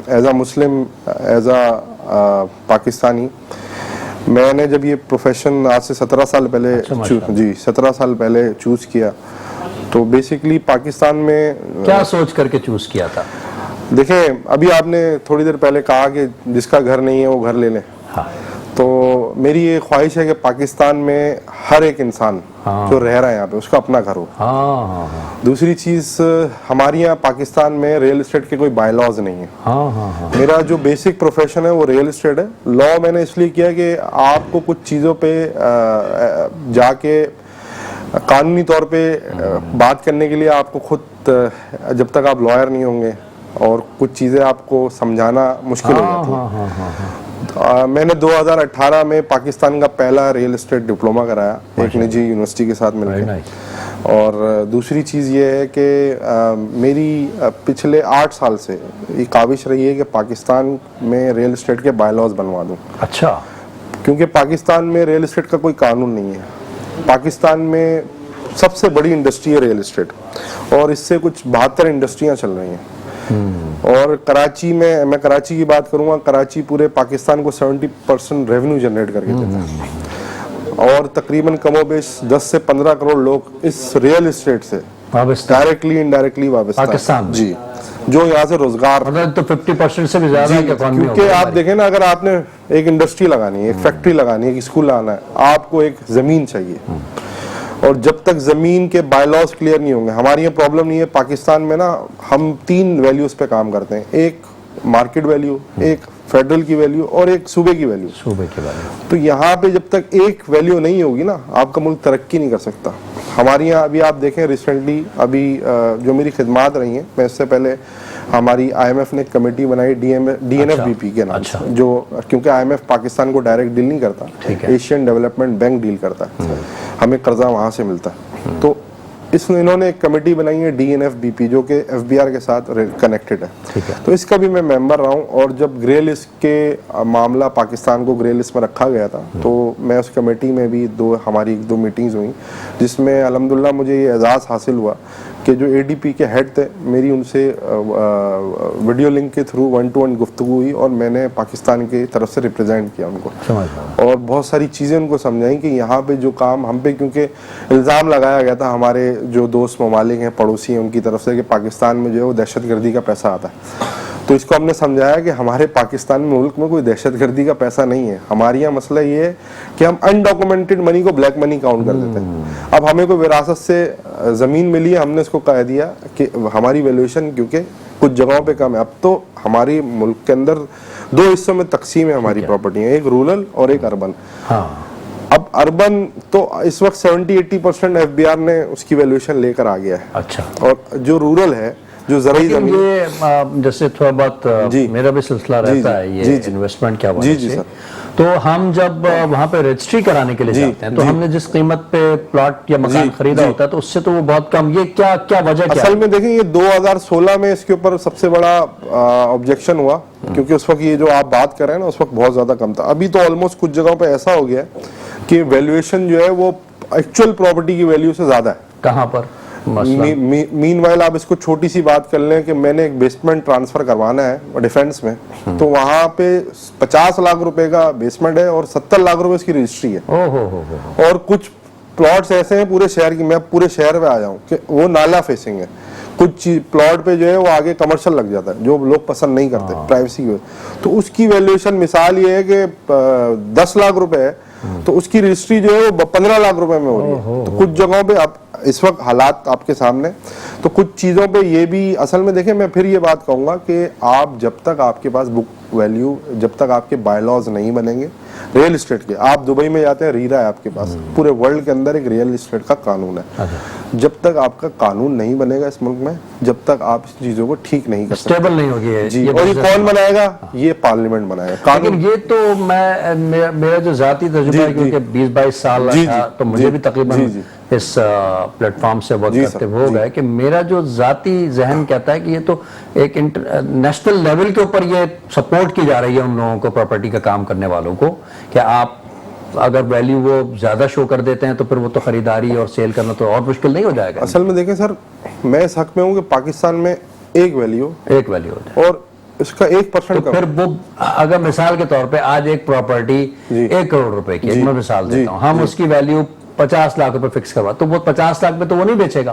as a Muslim, as a Pakistani, میں نے جب یہ پروفیشن آج سے 17 سال پہلے 17 سال پہلے چوز کیا تو بیسکلی پاکستان میں کیا سوچ کر کے چوز کیا تھا؟ دیکھیں ابھی آپ نے تھوڑی دیر پہلے کہا کہ جس کا گھر نہیں ہے وہ گھر لے لیں. تو میری یہ خواہش ہے کہ پاکستان میں ہر ایک انسان جو رہ رہا ہے یہاں پہ اس کا اپنا گھر ہو. دوسری چیز ہمارے یہاں پاکستان میں ریئل اسٹیٹ کے کوئی بائی لاز نہیں ہے. میرا جو بیسک پروفیشن ہے وہ ریئل اسٹیٹ ہے. لا میں نے اس لیے کیا کہ آپ کو کچھ چیزوں پہ جا کے قانونی طور پہ بات کرنے کے لیے آپ کو خود جب تک آپ لائر نہیں ہوں گے اور کچھ چیزیں آپ کو سمجھانا مشکل ہو جاتی ہیں. میں نے 2018 میں پاکستان کا پہلا ریئل اسٹیٹ ڈپلوما کرایا ایک نجی یونیورسٹی کے ساتھ مل کے. اور دوسری چیز یہ ہے کہ میری پچھلے 8 سال سے یہ کاوش رہی ہے کہ پاکستان میں ریئل اسٹیٹ کے بائی لاز بنوا دوں. اچھا. کیونکہ پاکستان میں ریئل اسٹیٹ کا کوئی قانون نہیں ہے. پاکستان میں سب سے بڑی انڈسٹری ہے ریئل اسٹیٹ اور اس سے کچھ 72 انڈسٹریاں چل رہی ہیں. اور کراچی میں کراچی کی بات کروں گا. کراچی پورے پاکستان کو 70% ریونیو جنریٹ کر کے دیتا ہے اور تقریباً کم و بیش 10 سے 15 کروڑ لوگ اس ریئل اسٹیٹ سے ڈائریکٹلی انڈائریکٹلی وابستہ جی جو یہاں سے روزگار تو 50% سے بھی زیادہ ہے. کیونکہ آپ دیکھیں نا اگر آپ نے ایک انڈسٹری لگانی ہے ایک فیکٹری لگانی ہے ایک اسکول لگانا ہے آپ کو ایک زمین چاہیے. اور جب تک زمین کے بائی لاز کلیئر نہیں ہوں گے ہماری یہ پرابلم نہیں ہے. پاکستان میں نا ہم 3 ویلیوز پہ کام کرتے ہیں. ایک مارکیٹ ویلیو ایک فیڈرل کی ویلیو اور ایک صوبے کی ویلیو. تو یہاں پہ جب تک ایک ویلیو نہیں ہوگی نا آپ کا ملک ترقی نہیں کر سکتا. ہمارے یہاں ابھی آپ دیکھیں ریسنٹلی ابھی جو میری خدمات رہی ہیں میں اس سے پہلے ہماری IMF نے ایک کمیٹی بنائی DNFBP کے نام سے جو کیونکہ IMF پاکستان کو ڈائریکٹ ڈیل نہیں کرتا ایشین ڈیولپمنٹ بینک ڈیل کرتا ہے. ہمیں قرضہ وہاں سے ملتا ہے. تو انہوں نے ایک کمیٹی بنائی ہے DNFBP جو کہ FBR کے ساتھ کنیکٹڈ ہے. تو اس کا بھی میں ممبر رہا ہوں. اور جب گرے لسٹ کے معاملہ پاکستان کو گرے لسٹ میں رکھا گیا تھا تو میں اس کمیٹی میں بھی ہماری 2 میٹنگز ہوئیں جس میں الحمدللہ مجھے یہ اعزاز حاصل ہوا کہ جو ADP کے ہیڈ تھے میری ان سے ویڈیو لنک کے تھرو 1-to-1 گفتگو ہوئی اور میں نے پاکستان کی طرف سے ریپرزینٹ کیا ان کو اور بہت ساری چیزیں ان کو سمجھائیں کہ یہاں پہ جو کام ہم پہ کیونکہ الزام لگایا گیا تھا ہمارے جو دوست ممالک ہیں پڑوسی ہیں ان کی طرف سے کہ پاکستان میں جو ہے وہ دہشت گردی کا پیسہ آتا ہے. تو اس کو ہم نے سمجھایا کہ ہمارے پاکستان میں ملک میں کوئی دہشت گردی کا پیسہ نہیں ہے. ہمارے یہاں مسئلہ یہ ہے کہ ہم انڈاکومنٹڈ منی کو بلیک منی کاؤنٹ کر دیتے ہیں. اب ہمیں کوئی وراثت سے زمین ملی ہے ہم نے اس کو کہہ دیا کہ ہماری ویلیوشن کیونکہ کچھ جگہوں پہ کم ہے. اب تو ہماری ملک کے اندر 2 حصوں میں تقسیم ہے ہماری پراپرٹی ایک رورل اور ایک اربن. اب اربن تو اس وقت 70-80% FBR نے اس کی ویلیوشن لے کر آ گیا ہے. اچھا. اور جو رورل ہے جو زرعی زمین یہ جیسے تھوڑا بہت میرا بھی سلسلہ رہتا ہے یہ انویسٹمنٹ کے حوالے سے تو ہم جب وہاں پہ رجسٹری کرانے کے لیے جاتے ہیں تو ہم نے جس قیمت پہ پلاٹ یا مکان خریدا ہوتا ہے تو اس سے تو وہ بہت کم. یہ کیا وجہ کیا اصل میں دیکھیں یہ 2016 میں اس کے اوپر سب سے بڑا آبجیکشن ہوا کیونکہ اس وقت یہ جو آپ بات کر رہے ہیں نا اس وقت بہت زیادہ کم تھا. ابھی تو آلموسٹ کچھ جگہوں پہ ایسا ہو گیا ہے کہ ویلیویشن جو ہے وہ ایکچوئل پراپرٹی کی ویلیو سے زیادہ ہے. کہاں پر؟ مین وائل آپ اس کو چھوٹی سی بات کر لیں کہ میں نے ایک بیسمنٹ ٹرانسفر کروانا ہے ڈیفینس میں تو وہاں پہ 50 لاکھ روپے کا بیسمنٹ ہے اور 70 لاکھ روپے اس کی رجسٹری ہے. اور کچھ پلاٹس ایسے ہیں پورے شہر کی میں پورے شہر پہ آ جاؤں کہ وہ نالا فیسنگ ہے. کچھ پلاٹ پہ جو ہے وہ آگے کمرشل لگ جاتا ہے جو لوگ پسند نہیں کرتے پرائیویسی کی. تو اس کی ویلیوشن مثال یہ ہے کہ 10 لاکھ روپے ہے تو اس کی رجسٹری جو ہے وہ 15 لاکھ روپے میں ہو رہی ہے. تو کچھ جگہوں پہ اب اس وقت حالات آپ کے سامنے تو کچھ چیزوں پہ یہ بھی اصل میں دیکھیں میں پھر یہ بات کہوں گا کہ آپ جب تک آپ کے پاس بک ویلیو جب تک آپ کے بائی لاز نہیں بنیں گے ریئل اسٹیٹ کے آپ دبئی میں جاتے ہیں ریرا ہے آپ کے پاس پورے ورلڈ کے اندر ایک ریئل اسٹیٹ کا قانون ہے. جب تک آپ کا قانون نہیں بنے گا اس ملک میں جب تک آپ اس چیزوں کو ٹھیک نہیں کر سکتے اسٹیبل نہیں ہوگی جی. اور یہ کون بنائے گا یہ پارلیمنٹ بنائے گا قانون. یہ تو میرا جو ذاتی تجربہ ہے کیونکہ 20-22 سال تھا تو مجھے بھی تقریباً اس پلیٹ فارم سے ورک کرتے ہو گئے کہ میرا جو ذاتی ذہن کہتا ہے کہ یہ تو ایک نیشنل لیول کے اوپر یہ سپورٹ کی جا رہی ہے ان لوگوں کو پراپرٹی کا کام کرنے والوں کو کہ آپ اگر ویلیو وہ زیادہ شو کر دیتے ہیں تو پھر وہ تو خریداری اور سیل کرنا تو اور مشکل نہیں ہو جائے گا. اصل میں دیکھیں سر میں اس حق میں ہوں کہ پاکستان میں ایک ویلیو اور اس کا 1% پھر وہ اگر مثال کے طور پہ آج ایک پراپرٹی 1 کروڑ روپے کی میں مثال دیتا ہوں ہم اس کی ویلیو 50 لاکھ روپے فکس کروا تو وہ 50 لاکھ میں تو وہ نہیں بیچے گا.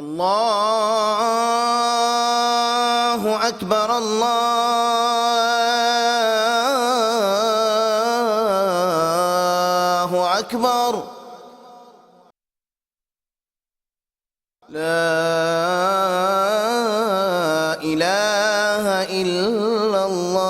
اللہ اکبر اللہ اکبر لا الہ الا اللہ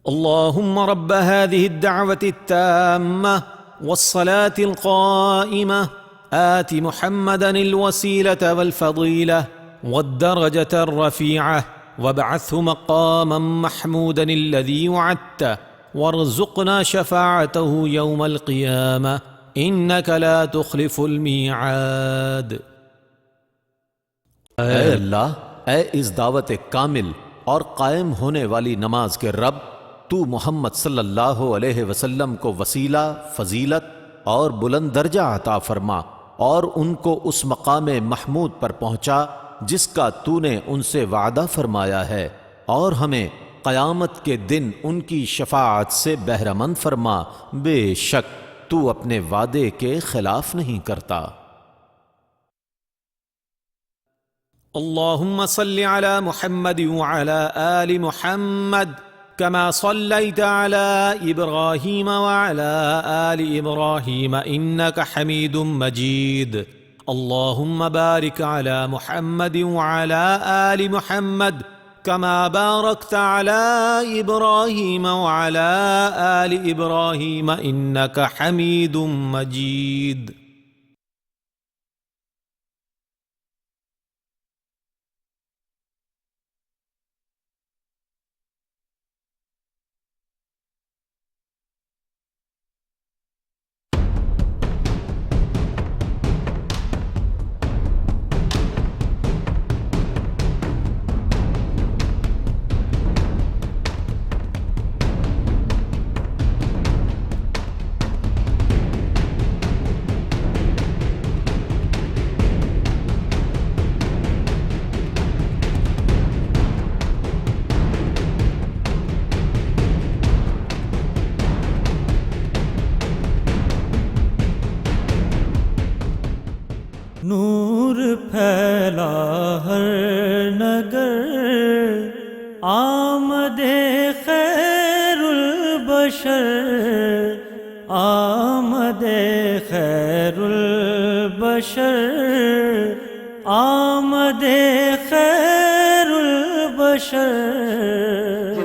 اللهم رب هذه الدعوة التامة والصلاة القائمة آت محمدا الوسيلة والفضيلة والدرجة الرفيعة وابعثه مقاما محمودا الذي وعدته وارزقنا شفاعته يوم القيامة إنك لا تخلف الميعاد. اے اللہ، اے اس دعوت کامل اور قائم ہونے والی نماز کے رب، تو محمد صلی اللہ علیہ وسلم کو وسیلہ، فضیلت اور بلند درجہ عطا فرما اور ان کو اس مقام محمود پر پہنچا جس کا تو نے ان سے وعدہ فرمایا ہے، اور ہمیں قیامت کے دن ان کی شفاعت سے بہرہ مند فرما، بے شک تو اپنے وعدے کے خلاف نہیں کرتا. اللهم صل على محمد وعلى آل محمد كما صليت على إبراهيم وعلى آل إبراهيم إنك حميد مجيد. اللهم بارك على محمد وعلى آل محمد كما باركت على إبراهيم وعلى آل إبراهيم إنك حميد مجيد. نور پھیلا ہر نگر آمد خیر البشر آمد خیر البشر آمد خیر البشر.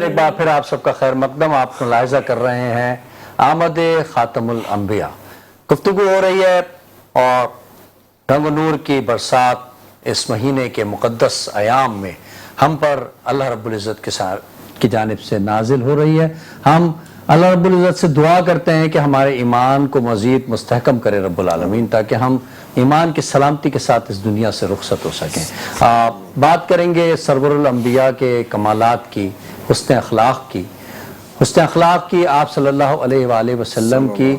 ایک بار پھر آپ سب کا خیر مقدم. آپ ملاحظہ کر رہے ہیں آمد خاتم الانبیاء. گفتگو ہو رہی ہے اور رنگ و نور کی برسات اس مہینے کے مقدس ایام میں ہم پر اللہ رب العزت کی جانب سے نازل ہو رہی ہے. ہم اللہ رب العزت سے دعا کرتے ہیں کہ ہمارے ایمان کو مزید مستحکم کرے رب العالمین، تاکہ ہم ایمان کی سلامتی کے ساتھ اس دنیا سے رخصت ہو سکیں. بات کریں گے سرور الانبیاء کے کمالات کی، حسن اخلاق کی، آپ صلی اللہ علیہ وآلہ وسلم کی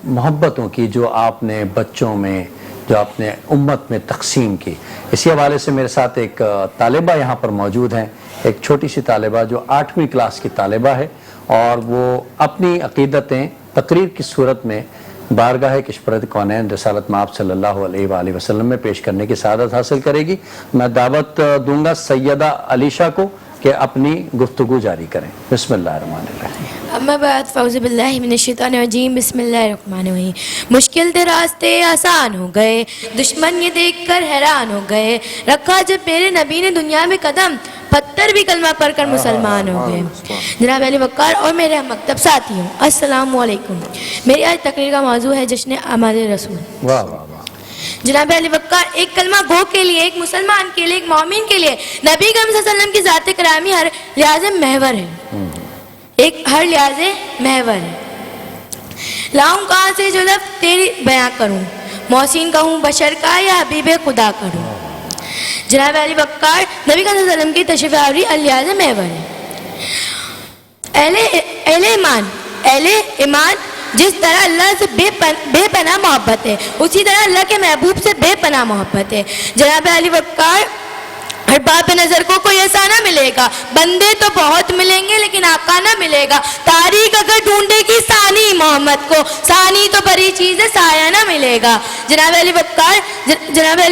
محبتوں کی جو آپ نے بچوں میں، جو آپ نے امت میں تقسیم کی. اسی حوالے سے میرے ساتھ ایک طالبہ یہاں پر موجود ہیں، ایک چھوٹی سی طالبہ جو 8ویں کلاس کی طالبہ ہے، اور وہ اپنی عقیدتیں تقریر کی صورت میں بارگاہ کشورت کونین رسالت مآب صلی اللہ علیہ وآلہ وسلم میں پیش کرنے کی سعادت حاصل کرے گی. میں دعوت دوں گا سیدہ علیشہ کو کہ اپنی گفتگو جاری کریں. بسم اللہ الرحمن الرحیم. اما بعد فاعوذ باللہ من الشیطان الرجیم. بسم اللہ الرحمن الرحیم. مشکل تھے راستے آسان ہو گئے، دشمن یہ دیکھ کر حیران ہو گئے، رکھا جب میرے نبی نے دنیا میں قدم، پتھر بھی کلمہ پڑھ کر مسلمان ہو گئے. جناب علی وقار اور میرے مکتب ساتھیوں، السلام علیکم. میری آج تقریر کا موضوع ہے جشن آمد رسول. واہ واہ. جناب علی وقار ایک کلمہ گو کے لیے، ایک مسلمان کے لیے، ایک مومن کے لیے نبی کریم صلی اللہ علیہ وسلم کی ذات کرامی ہر لحاظ محور ہے، ایک ہر لحاظ محور ہے. لاؤں کہاں سے جو لفظ تیری بیان کروں، محسن کہوں بشر کا یا حبیب خدا کروں. جناب علی وقار نبی کریم صلی اللہ علیہ وسلم کی تشریف آوری اللیاز محور ہے. اہل ایمان جس طرح اللہ سے بے پناہ محبت ہے، اسی طرح اللہ کے محبوب سے بے پناہ محبت ہے. جناب علی وقار ہر باب نظر کو کوئی ایسا نہ ملے گا، بندے تو بہت ملیں گے لیکن آپ آقا نہ ملے گا. تاریخ اگر ڈھونڈے گی ثانی محمد کو, ثانی تو بڑی چیز ہے, سایہ نہ ملے گا. جناب علی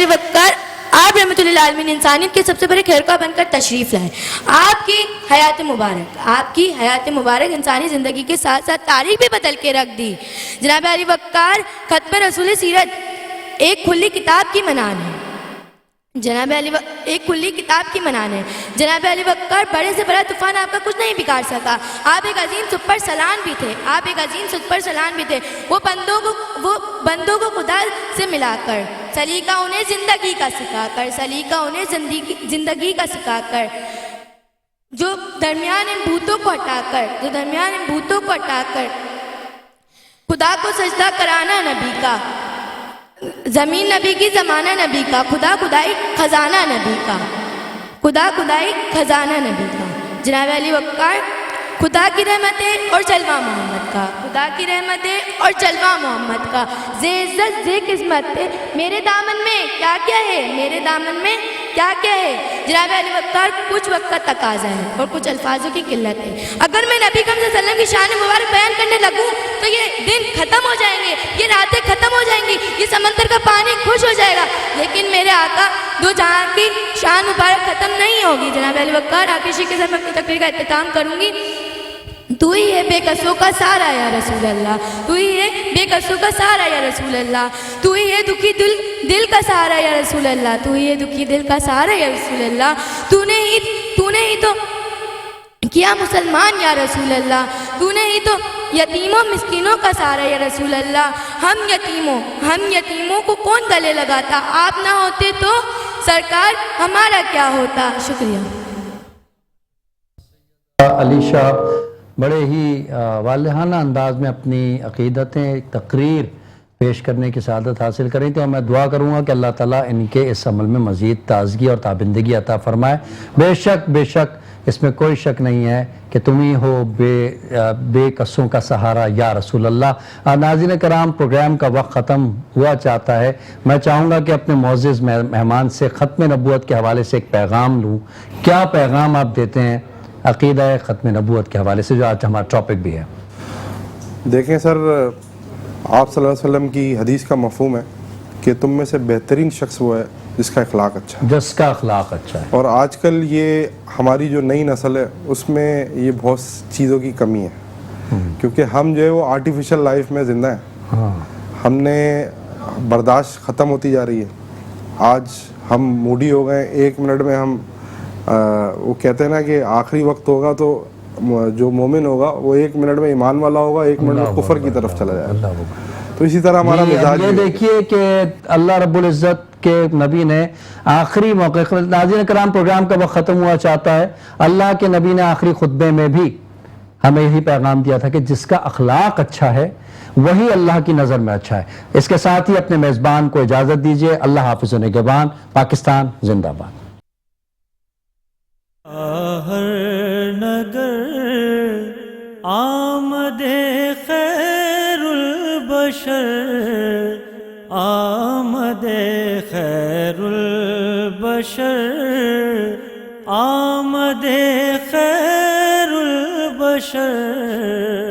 وقار آپ رحمۃ اللہ عالمین انسانیت کے سب سے بڑے خیرخواہ بن کر تشریف لائے. آپ کی حیات مبارک انسانی زندگی کے ساتھ ساتھ تاریخ بھی بدل کے رکھ دی. جناب علی وقار ختم رسول سیرت ایک کھلی کتاب کی منان ہے. ایک کھلی کتاب کی منان ہے. جناب علی وقار بڑے سے بڑا طوفان آپ کا کچھ نہیں بگاڑ سکا. آپ ایک عظیم سپر سلان بھی تھے. وہ بندوں کو خدا سے ملا کر, سلیقہ انہیں زندگی کا سکھا کر, جو درمیان ان بھوتوں کو ہٹا کر خدا کو سجدہ کرانا نبی کا, زمین نبی کی, زمانہ نبی کا, خدا خدائی خزانہ نبی کا. جناب علی وقار خدا کی رحمتیں اور جلوہ محمد کا, زے عزت زے قسمت میرے دامن میں کیا کیا ہے. جناب علی وقار کچھ وقت کا تقاضا ہے اور کچھ الفاظوں کی قلت ہے. اگر میں نبی کریم صلی اللہ علیہ وسلم کی شان مبارک بیان کرنے لگوں تو یہ دن ختم ہو جائیں گے, یہ راتیں ختم ہو جائیں گی, یہ سمندر کا پانی خوش ہو جائے گا, لیکن میرے آقا دو جہاں کی شان مبارک ختم نہیں ہوگی. جناب علی وقار آخری شعر کے ساتھ میں اپنی تقریر کا اختتام کروں گی. تو ہی ہے بے کسوں کا سارا یا رسول اللہ, تو ہی ہے بے کسوں کا سارا یا رسول اللہ, تو ہی ہے دکھی دل کا سہارا یا رسول اللہ, تو ہی ہے دکھی دل کا سہارا یا رسول اللہ, تو نے ہی تو کیا مسلمان یا رسول اللہ, تو نے ہی تو یتیموں مسکینوں کا سہارا یا رسول اللہ. ہم یتیموں کو کون گلے لگاتا, آپ نہ ہوتے تو سرکار ہمارا کیا ہوتا. شکریہ. علی شاہ بڑے ہی والہانہ انداز میں اپنی عقیدتیں تقریر پیش کرنے کی سعادت حاصل کریں تھی, اور میں دعا کروں گا کہ اللہ تعالیٰ ان کے اس عمل میں مزید تازگی اور تابندگی عطا فرمائے. بے شک اس میں کوئی شک نہیں ہے کہ تم ہی ہو بے کسوں کا سہارا یا رسول اللہ. ناظرین کرام, پروگرام کا وقت ختم ہوا چاہتا ہے. میں چاہوں گا کہ اپنے معزز مہمان سے ختم نبوت کے حوالے سے ایک پیغام لوں. کیا پیغام آپ دیتے ہیں عقیدہ ختم نبوت کے حوالے سے, جو آج ہمارا ٹاپک بھی ہے؟ دیکھیں سر, آپ صلی اللہ علیہ وسلم کی حدیث کا مفہوم ہے کہ تم میں سے بہترین شخص وہ ہے جس کا اخلاق اچھا ہے. اور آج کل یہ ہماری جو نئی نسل ہے اس میں یہ بہت چیزوں کی کمی ہے, کیونکہ ہم جو ہے وہ آرٹیفیشل لائف میں زندہ ہیں. ہم نے برداشت ختم ہوتی جا رہی ہے. آج ہم موڈی ہو گئے. 1 منٹ میں ہم وہ کہتے ہیں نا کہ آخری وقت ہوگا تو جو مومن ہوگا وہ 1 منٹ میں ایمان والا ہوگا, 1 منٹ میں کفر کی طرف چلا جائے گا. تو اسی طرح ہمارا مزاج یہ دیکھیے کہ اللہ رب العزت کے نبی نے آخری موقع, ناظرین کرام پروگرام کا وقت ختم ہوا چاہتا ہے, اللہ کے نبی نے آخری خطبے میں بھی ہمیں یہی پیغام دیا تھا کہ جس کا اخلاق اچھا ہے وہی اللہ کی نظر میں اچھا ہے. اس کے ساتھ ہی اپنے میزبان کو اجازت دیجیے. اللہ حافظ و نگہبان. پاکستان زندہ باد. ہر نگر آمد خیر البشر, آمد خیر البشر, آمد خیر البشر.